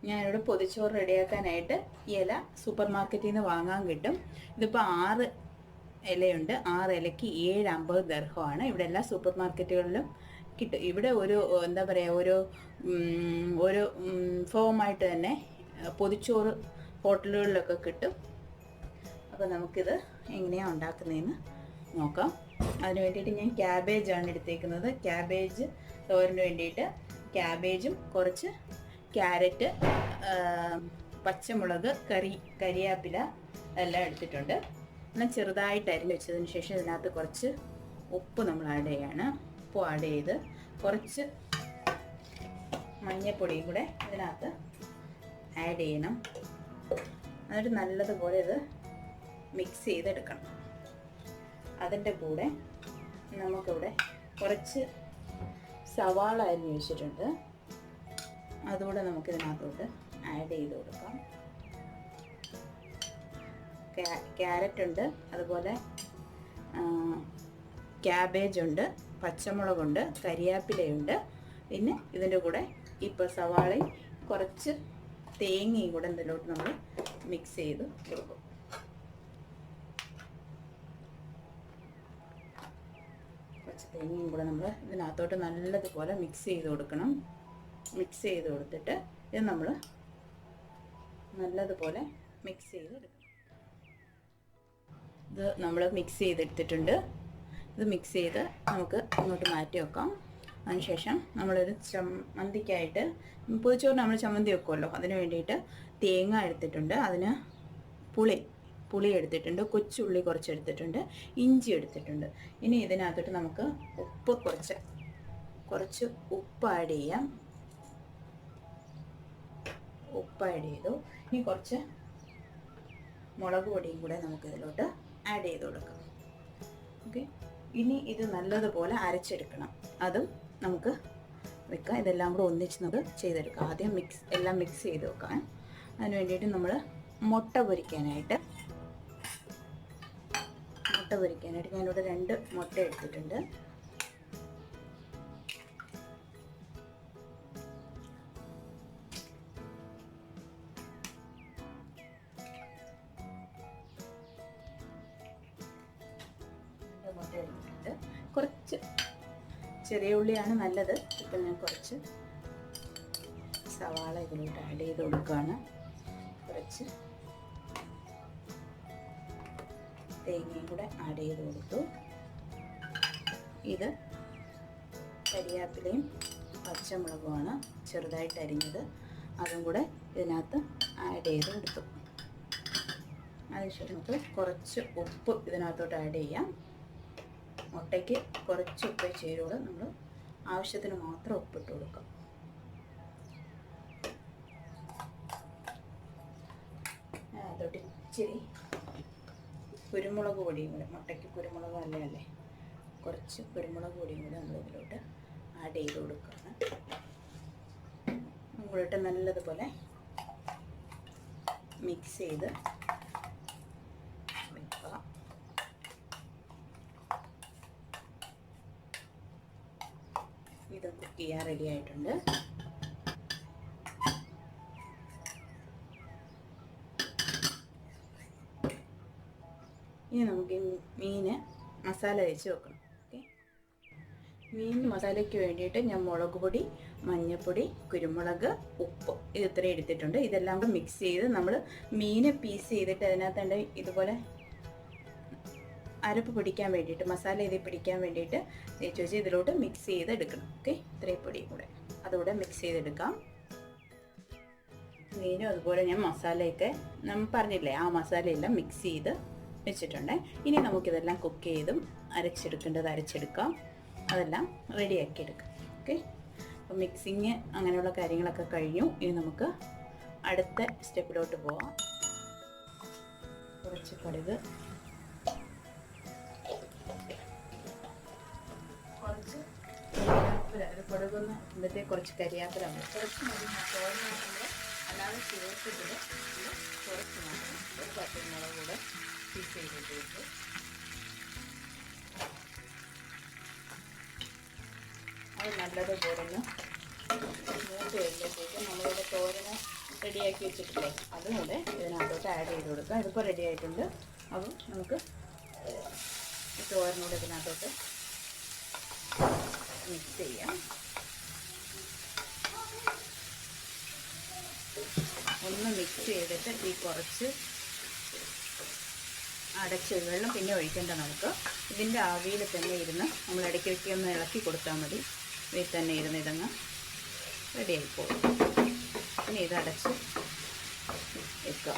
ഞാനിവിടെ പൊതിച്ചോറ് റെഡിയാക്കാനായിട്ട് ഈ ഇല സൂപ്പർ മാർക്കറ്റിൽ നിന്ന് വാങ്ങാൻ കിട്ടും. ഇതിപ്പോൾ 6 ഇലയുണ്ട്. 6 ഇലയ്ക്ക് 7.50 ദർഹമാണ്. ഇവിടെ എല്ലാ സൂപ്പർ മാർക്കറ്റുകളിലും കിട്ടും. ഇവിടെ ഒരു എന്താ പറയുക, ഒരു ഫോമായിട്ട് തന്നെ പൊതിച്ചോറ് ഹോട്ടലുകളിലൊക്കെ കിട്ടും. അപ്പോൾ നമുക്കിത് എങ്ങനെയാണ് ഉണ്ടാക്കുന്നതെന്ന് നോക്കാം. അതിന് വേണ്ടിയിട്ട് ഞാൻ ക്യാബേജാണ് എടുത്തേക്കുന്നത്. ക്യാബേജ് തോരന് വേണ്ടിയിട്ട് ക്യാബേജും കുറച്ച് ക്യാരറ്റ്, പച്ചമുളക്, കരിയാപ്പില എല്ലാം എടുത്തിട്ടുണ്ട്. എന്നാൽ ചെറുതായിട്ട് അരിഞ്ഞ് വെച്ചതിന് ശേഷം ഇതിനകത്ത് കുറച്ച് ഉപ്പ് നമ്മൾ ആഡ് ചെയ്യാണ്. ഉപ്പ് ആഡ് ചെയ്ത് കുറച്ച് മഞ്ഞൾപ്പൊടിയും കൂടെ ഇതിനകത്ത് ആഡ് ചെയ്യണം. എന്നിട്ട് നല്ലതുപോലെ ഇത് മിക്സ് ചെയ്തെടുക്കണം. അതിൻ്റെ കൂടെ നമുക്കിവിടെ കുറച്ച് സവാള അരിഞ്ഞ് വെച്ചിട്ടുണ്ട്. അതുകൂടെ നമുക്കിതിനകത്തോട്ട് ആഡ് ചെയ്ത് കൊടുക്കാം. ക്യാരറ്റ് ഉണ്ട്, അതുപോലെ ക്യാബേജ് ഉണ്ട്, പച്ചമുളകുണ്ട്, കരിയാപ്പിലയുണ്ട്. പിന്നെ ഇതിൻ്റെ കൂടെ ഇപ്പോൾ സവാളയും കുറച്ച് തേങ്ങയും കൂടെ ഇതിലോട്ട് നമ്മൾ മിക്സ് ചെയ്ത് കൊടുക്കും. കുറച്ച് തേങ്ങയും കൂടെ നമ്മൾ ഇതിനകത്തോട്ട് നല്ലതുപോലെ മിക്സ് ചെയ്ത് കൊടുക്കണം. മിക്സ് ചെയ്ത് കൊടുത്തിട്ട് ഇത് നമ്മൾ നല്ലതുപോലെ മിക്സ് ചെയ്തെടുക്കണം. ഇത് നമ്മൾ മിക്സ് ചെയ്തെടുത്തിട്ടുണ്ട്. ഇത് മിക്സ് ചെയ്ത് നമുക്ക് ഇങ്ങോട്ട് മാറ്റി വെക്കാം. അതിനുശേഷം നമ്മളൊരു ചമ്മന്തിക്കായിട്ട് പൊതിച്ചോറ് നമ്മൾ ചമ്മന്തി വെക്കുമല്ലോ, അതിന് വേണ്ടിയിട്ട് തേങ്ങ എടുത്തിട്ടുണ്ട്. അതിന് പുളി എടുത്തിട്ടുണ്ട്, കൊച്ചുള്ളി കുറച്ച് എടുത്തിട്ടുണ്ട്, ഇഞ്ചി എടുത്തിട്ടുണ്ട്. ഇനി ഇതിനകത്തോട്ട് നമുക്ക് കുറച്ച് ഉപ്പ് ആഡ് ചെയ്യാം. ഉപ്പ് ആഡ് ചെയ്തു. ഇനി കുറച്ച് മുളക് പൊടിയും കൂടെ നമുക്കിതിലോട്ട് ആഡ് ചെയ്ത് കൊടുക്കാം. ഓക്കെ, ഇനി ഇത് നല്ലതുപോലെ അരച്ചെടുക്കണം. അതും നമുക്ക് വെക്കാം. ഇതെല്ലാം കൂടെ ഒന്നിച്ച് നമുക്ക് ചെയ്തെടുക്കാം. ആദ്യം എല്ലാം മിക്സ് ചെയ്ത് വെക്കാം. അതിന് വേണ്ടിയിട്ട് നമ്മൾ മുട്ട പൊരിക്കാനായിട്ട് ഞാനിവിടെ 2 മുട്ട എടുത്തിട്ടുണ്ട്. മുട്ട എടുത്തിട്ടുണ്ട്. കുറച്ച് ചെറിയ ഉള്ളിയാണ് നല്ലത്. ഇപ്പം ഞാൻ കുറച്ച് സവാള ഇതിലോട്ട് ആഡ് ചെയ്ത് കൊടുക്കുകയാണ്. കുറച്ച് തേങ്ങയും കൂടെ ആഡ് ചെയ്ത് കൊടുത്തു. ഇത് കരിയാപ്പിലയും പച്ചമുളകുമാണ് ചെറുതായിട്ട് അരിഞ്ഞത്. അതും കൂടെ ഇതിനകത്ത് ആഡ് ചെയ്ത് കൊടുത്തു. അതിനുശേഷം നമുക്ക് കുറച്ച് ഉപ്പ് ഇതിനകത്തോട്ട് ആഡ് ചെയ്യാം. മുട്ടയ്ക്ക് കുറച്ച് ഉപ്പ് ചേരുള്ളൂ. നമ്മൾ ആവശ്യത്തിന് മാത്രം ഉപ്പിട്ട് കൊടുക്കാം. അതോട്ട് ഇച്ചിരി കുരുമുളക് പൊടിയും കൂടെ, മുട്ടയ്ക്ക് കുരുമുളക് നല്ലതല്ലേ, കുറച്ച് കുരുമുളക് പൊടിയും കൂടെ നമ്മൾ ഇതിലോട്ട് ആഡ് ചെയ്ത് കൊടുക്കുകയാണ്. നമ്മളിട്ട് നല്ലതുപോലെ മിക്സ് ചെയ്ത് വെക്കുക. ഇത് കുക്ക് ചെയ്യാൻ റെഡി ആയിട്ടുണ്ട്. ഇനി നമുക്ക് മീൻ മസാല തേച്ച് വെക്കണം. ഓക്കെ, മീൻ മസാലയ്ക്ക് വേണ്ടിയിട്ട് ഞാൻ മുളക് പൊടി, മഞ്ഞൾപ്പൊടി, കുരുമുളക്, ഉപ്പ് ഇത് ഇത്രയും എടുത്തിട്ടുണ്ട്. ഇതെല്ലാം കൂടെ മിക്സ് ചെയ്ത് നമ്മൾ മീൻ പീസ് ചെയ്തിട്ട് അതിനകത്ത് ഇതുപോലെ അരപ്പ് പിടിക്കാൻ വേണ്ടിയിട്ട്, മസാല ഇതിൽ പിടിക്കാൻ വേണ്ടിയിട്ട് തേച്ച് വെച്ച് ഇതിലോട്ട് മിക്സ് ചെയ്തെടുക്കണം. ഓക്കെ, ഇത്രയും പൊടിയും കൂടെ അതുകൂടെ മിക്സ് ചെയ്തെടുക്കാം. മീനും അതുപോലെ ഞാൻ മസാലയൊക്കെ നമ്മൾ പറഞ്ഞില്ലേ, ആ മസാലയെല്ലാം മിക്സ് ചെയ്ത് വെച്ചിട്ടുണ്ട്. ഇനി നമുക്കിതെല്ലാം കുക്ക് ചെയ്തും അരച്ചെടുക്കാം. അതെല്ലാം റെഡിയാക്കി എടുക്കാം. ഓക്കെ, അപ്പോൾ മിക്സിങ് അങ്ങനെയുള്ള കാര്യങ്ങളൊക്കെ കഴിഞ്ഞു. ഇനി നമുക്ക് അടുത്ത സ്റ്റെപ്പിലോട്ട് പോവാം. കുറച്ച് കടുക്, കുറച്ച് കരിയാപ്പില, ഒരു കടുകൊന്ന് ഇന്നത്തേക്ക് കുറച്ച് കരിയാപ്പില ഉണ്ട്. കുറച്ച് മതി, അല്ലാതെ ചേർത്തിട്ട് കുറച്ച് മാത്രം ഒരു പച്ചമുളക് കൂടെ പീസ് ചെയ്തിട്ട് അത് നല്ലതുപോലെ ഒന്ന് മൂത്ത് വരുമ്പോഴത്തേക്കും നമ്മളിവിടെ തോരന് റെഡിയാക്കി വെച്ചിട്ടില്ലേ, അതും കൂടെ ഇതിനകത്തോട്ട് ആഡ് ചെയ്ത് കൊടുക്കാം. ഇതിപ്പോൾ റെഡി ആയിട്ടുണ്ട്. അപ്പം നമുക്ക് തോരനൂടെ ഇതിനകത്തോട്ട് മിക്സ് ചെയ്യാം. ഒന്ന് മിക്സ് ചെയ്തിട്ട് ഈ കുറച്ച് അടച്ച് വെള്ളം പിന്നെ ഒഴിക്കേണ്ട. നമുക്ക് ഇതിൻ്റെ ആവിയിൽ തന്നെ ഇരുന്ന് നമ്മൾ ഇടയ്ക്കിടയ്ക്ക് ഒന്ന് ഇളക്കി കൊടുത്താൽ മതി. ഇതിൽ തന്നെ ഇരുന്ന് ഇതങ്ങ് റെഡിയായിപ്പോകും. പിന്നെ ഇത് അടച്ച് വെക്കുക.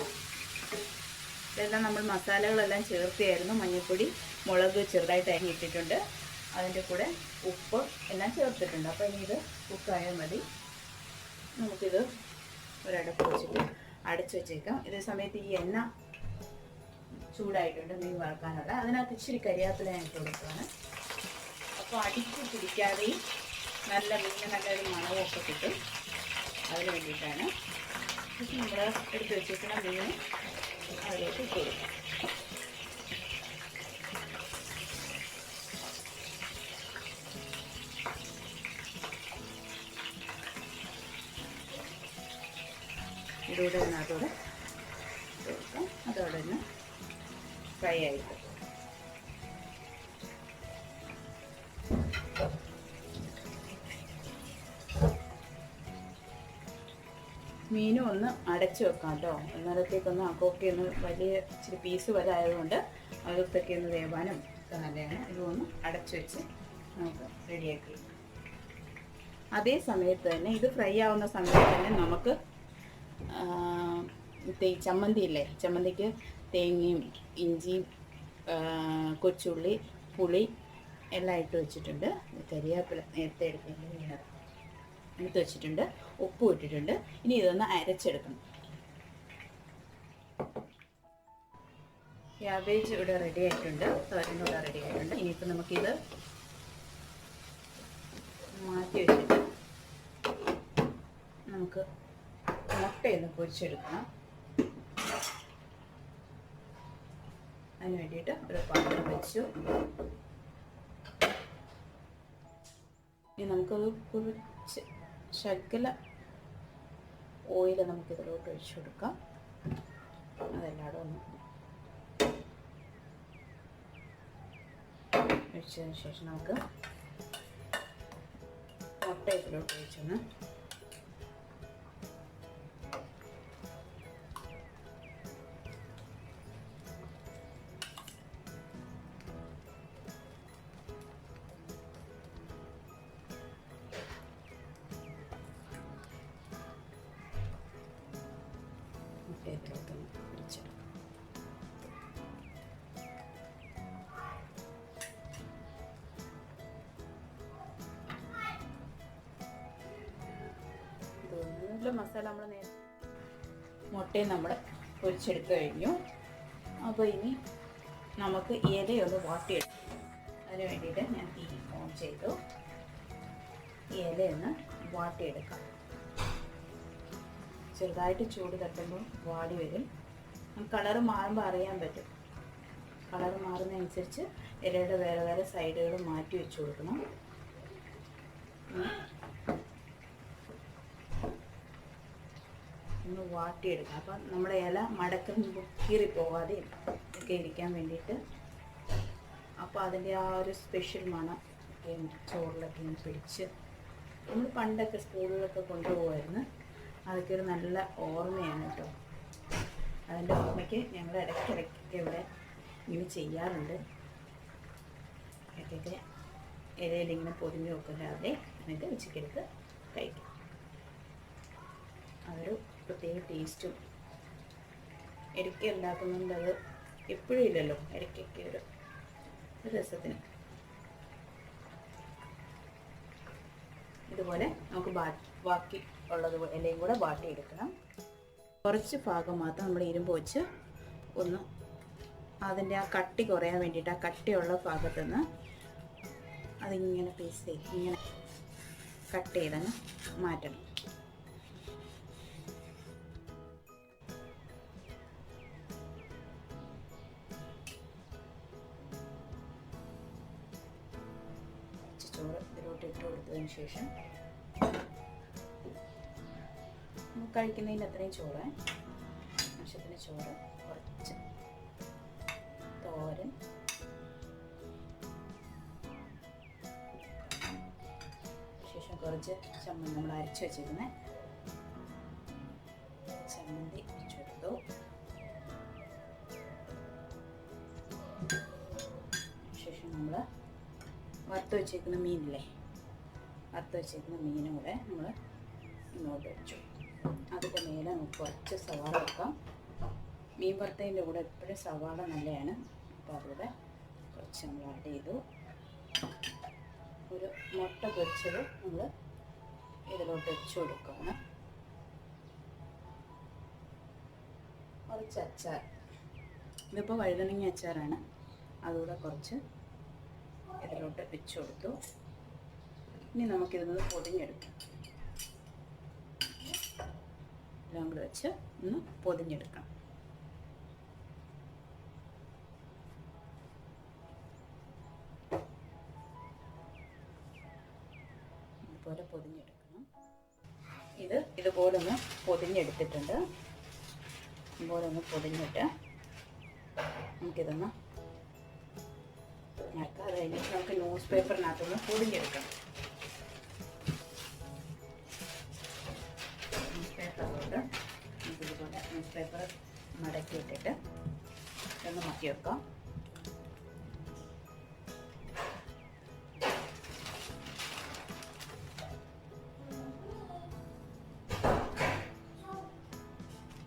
ഇതെല്ലാം നമ്മൾ മസാലകളെല്ലാം ചേർത്തിയായിരുന്നു. മഞ്ഞൾപ്പൊടി, മുളക് ചെറുതായിട്ട് അരിഞ്ഞിട്ടിട്ടുണ്ട്, അതിൻ്റെ കൂടെ ഉപ്പ് എല്ലാം ചേർത്തിട്ടുണ്ട്. അപ്പോൾ ഇനി ഇത് കുക്കായാൽ മതി. നമുക്കിത് ഒരടപ്പ് വെച്ചിട്ട് അടച്ച് വെച്ചേക്കാം. ഇതേ സമയത്ത് ഈ എണ്ണ ചൂടായിട്ടുണ്ട് മീൻ വറുക്കാനുള്ള. അതിനകത്ത് ഇച്ചിരി കരിയാപ്പില ഞാൻ കൊടുക്കുകയാണ്. അപ്പോൾ അടിച്ച് പിടിക്കാതെയും നല്ല മീൻ നല്ലൊരു മണമൊക്കെ കിട്ടും. അതിന് വേണ്ടിയിട്ടാണ്. നമ്മൾ എടുത്ത് വെച്ചിരിക്കുന്ന മീൻ അതിലേക്ക് ഇട്ട് കൊടുക്കാം. ഇതോടെ അതിനകത്തോടെ കൊടുക്കാം. അതോടെ തന്നെ ഫ്രൈ ആയിട്ട് മീനും ഒന്ന് അടച്ചു വെക്കാം കേട്ടോ. അന്നേരത്തേക്കൊന്ന് അക്കൊക്കെ ഒന്ന് വലിയ ഇച്ചിരി പീസ് വരെ ആയതുകൊണ്ട് അകത്തൊക്കെ ഒന്ന് വേവാനും ഒക്കെ നല്ലതാണ്. ഇതൊന്ന് അടച്ചു വെച്ച് നമുക്ക് റെഡിയാക്കി. അതേ സമയത്ത് തന്നെ ഇത് ഫ്രൈ ആവുന്ന സമയത്ത് തന്നെ നമുക്ക് ചമ്മന്തി ഇല്ലേ, ചമ്മന്തിക്ക് തേങ്ങയും ഇഞ്ചിയും കൊച്ചുള്ളി, പുളി എല്ലാം ഇട്ട് വെച്ചിട്ടുണ്ട്. കരിയാപ്പില നേരത്തെ എടുത്ത് വെച്ചിട്ടുണ്ട്, ഉപ്പും ഇട്ടിട്ടുണ്ട്. ഇനി ഇതൊന്ന് അരച്ചെടുക്കണം. ക്യാബേജ് ഇവിടെ റെഡി ആയിട്ടുണ്ട്, തോരനും ഇവിടെ റെഡി ആയിട്ടുണ്ട്. ഇനിയിപ്പോൾ നമുക്കിത് മാറ്റി വെച്ചിട്ട് നമുക്ക് മുട്ടയൊന്ന് പൊരിച്ചെടുക്കണം. അതിന് വേണ്ടിയിട്ട് ഒരു പാത്രം വെച്ചു. ഇനി നമുക്കത് കുറച്ച് ശകല ഓയിൽ നമുക്കിതിലോട്ട് ഒഴിച്ചു കൊടുക്കാം. അതെല്ലാടും ഒന്ന് ഒഴിച്ചതിന് ശേഷം നമുക്ക് മുട്ട ഇതിലോട്ട് ഒഴിച്ചൊന്ന് ഇതിലോട്ടൊന്ന് പിടിച്ചെടുക്കാം. മസാല നമ്മൾ മുട്ടയും നമ്മൾ പൊരിച്ചെടുത്ത് കഴിഞ്ഞു. അപ്പോൾ ഇനി നമുക്ക് ഇലയൊന്ന് വാട്ടിയെടുക്കും. അതിന് വേണ്ടിയിട്ട് ഞാൻ തീ ഓൺ ചെയ്തു. ഇലയൊന്ന് വാട്ടിയെടുക്കാം. ചെറുതായിട്ട് ചൂട് തട്ടുമ്പോൾ വാടി വരും. കളറ് മാറുമ്പോൾ അറിയാൻ പറ്റും. കളറ് മാറുന്നതനുസരിച്ച് ഇലയുടെ വേറെ വേറെ സൈഡുകൾ മാറ്റി വെച്ച് കൊടുക്കണം. ഒന്ന് വാട്ടിയെടുക്കാം. അപ്പം നമ്മുടെ ഇല മടക്കുമ്പോൾ കീറിപ്പോകാതെ ഒക്കെ ഇരിക്കാൻ വേണ്ടിയിട്ട്. അപ്പോൾ അതിൻ്റെ ആ ഒരു സ്പെഷ്യൽ മണം ഒക്കെ ചോറിലൊക്കെ ഇങ്ങനെ പിടിച്ച് നമ്മൾ പണ്ടൊക്കെ സ്കൂളിലൊക്കെ കൊണ്ടുപോകുമായിരുന്നു. അതൊക്കെ ഒരു നല്ല ഓർമ്മയാണ് കേട്ടോ. അതിൻ്റെ ഓർമ്മയ്ക്ക് ഞങ്ങൾ ഇടയ്ക്കിടയ്ക്കൊക്കെ ഇവിടെ ഇങ്ങനെ ചെയ്യാറുണ്ട്. ഇടയ്ക്കൊക്കെ ഇലയിലിങ്ങനെ പൊതിഞ്ഞ് വെക്കില്ലാതെ എന്നിട്ട് ഉച്ചക്കെടുത്ത് കഴിക്കും. അതൊരു പ്രത്യേക ടേസ്റ്റും. ഇടയ്ക്ക് ഉണ്ടാക്കുന്നുണ്ട്, അത് എപ്പോഴും ഇല്ലല്ലോ, ഇടയ്ക്കൊക്കെ ഒരു രസത്തിന്. ഇതുപോലെ നമുക്ക് ബാക്കി ഉള്ളത് ഇലയും കൂടെ വാട്ടിയെടുക്കണം. കുറച്ച് ഭാഗം മാത്രം നമ്മൾ ഇരുമ്പ് വെച്ച് ഒന്ന് അതിൻ്റെ ആ കട്ടി കുറയാൻ വേണ്ടിയിട്ട് ആ കട്ടിയുള്ള ഭാഗത്തു നിന്ന് അതിങ്ങനെ പീസ് ഇങ്ങനെ കട്ട് ചെയ്തങ്ങ് മാറ്റണം. ചോറ് ഇതിലോട്ട് ഇട്ട് കൊടുത്തതിന് ശേഷം കഴിക്കുന്നതിന് അത്രയും ചോറ്, ആവശ്യത്തിന് ചോറ്, കുറച്ച് തോരൻ, ശേഷം കുറച്ച് ചമ്മന്തി നമ്മൾ അരച്ച് വെച്ചിരിക്കുന്ന ചമ്മന്തി ചുട്ടു, ശേഷം നമ്മൾ വറുത്ത് വെച്ചേക്കുന്ന മീനില്ലേ, വറുത്ത് വെച്ചേക്കുന്ന മീനും കൂടെ നമ്മൾ ഇങ്ങോട്ട് വെച്ചു. അതിൻ്റെ മേലെ നമുക്ക് കുറച്ച് സവാള വെക്കാം. മീൻ വറുത്തതിൻ്റെ കൂടെ എപ്പോഴും സവാള നല്ലതാണ്. അപ്പോൾ അതുകൂടെ കുറച്ച് നമ്മൾ ആഡ് ചെയ്തു. ഒരു മുട്ട പൊരിച്ചത് നമ്മൾ ഇതിലോട്ട് വെച്ച് കൊടുക്കുകയാണ്. കുറച്ച് അച്ചാർ, ഇതിപ്പോൾ വഴുതനങ്ങ അച്ചാറാണ്, അതുകൂടെ കുറച്ച് ഇതിലോട്ട് വെച്ച് കൊടുത്തു. ഇനി നമുക്കിതൊന്ന് പൊതിഞ്ഞെടുക്കാം. എല്ലാം കൂടെ വെച്ച് ഒന്ന് പൊതിഞ്ഞെടുക്കാം. ഇതുപോലെ പൊതിഞ്ഞെടുക്കണം. ഇതുപോലെ ഒന്ന് പൊതിഞ്ഞെടുത്തിട്ടുണ്ട്. ഇതുപോലെ ഒന്ന് പൊതിഞ്ഞിട്ട് നമുക്കിതൊന്ന് ഞെക്കാം. അത് കഴിഞ്ഞിട്ട് നമുക്ക് ന്യൂസ് പേപ്പറിനകത്തൊന്ന് പൊതിഞ്ഞെടുക്കണം. ന്യൂസ് പേപ്പറിലോട്ട് നമുക്കിതുപോലെ ന്യൂസ് പേപ്പർ മടക്കി ഇട്ടിട്ട് ഒന്ന് മാറ്റി വെക്കാം.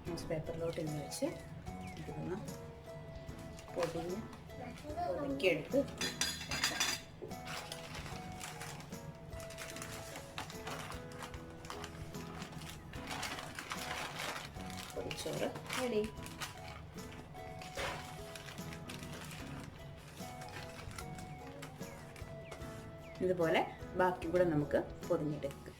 ന്യൂസ് പേപ്പറിലോട്ട് ഇന്ന് വെച്ച് ഇതൊന്ന് ഒതുക്കിയെടുത്ത് പൊതിച്ചോറ് റെഡി. ഇതുപോലെ ബാക്കി കൂടെ നമുക്ക് പൊതിഞ്ഞെടുക്കാം.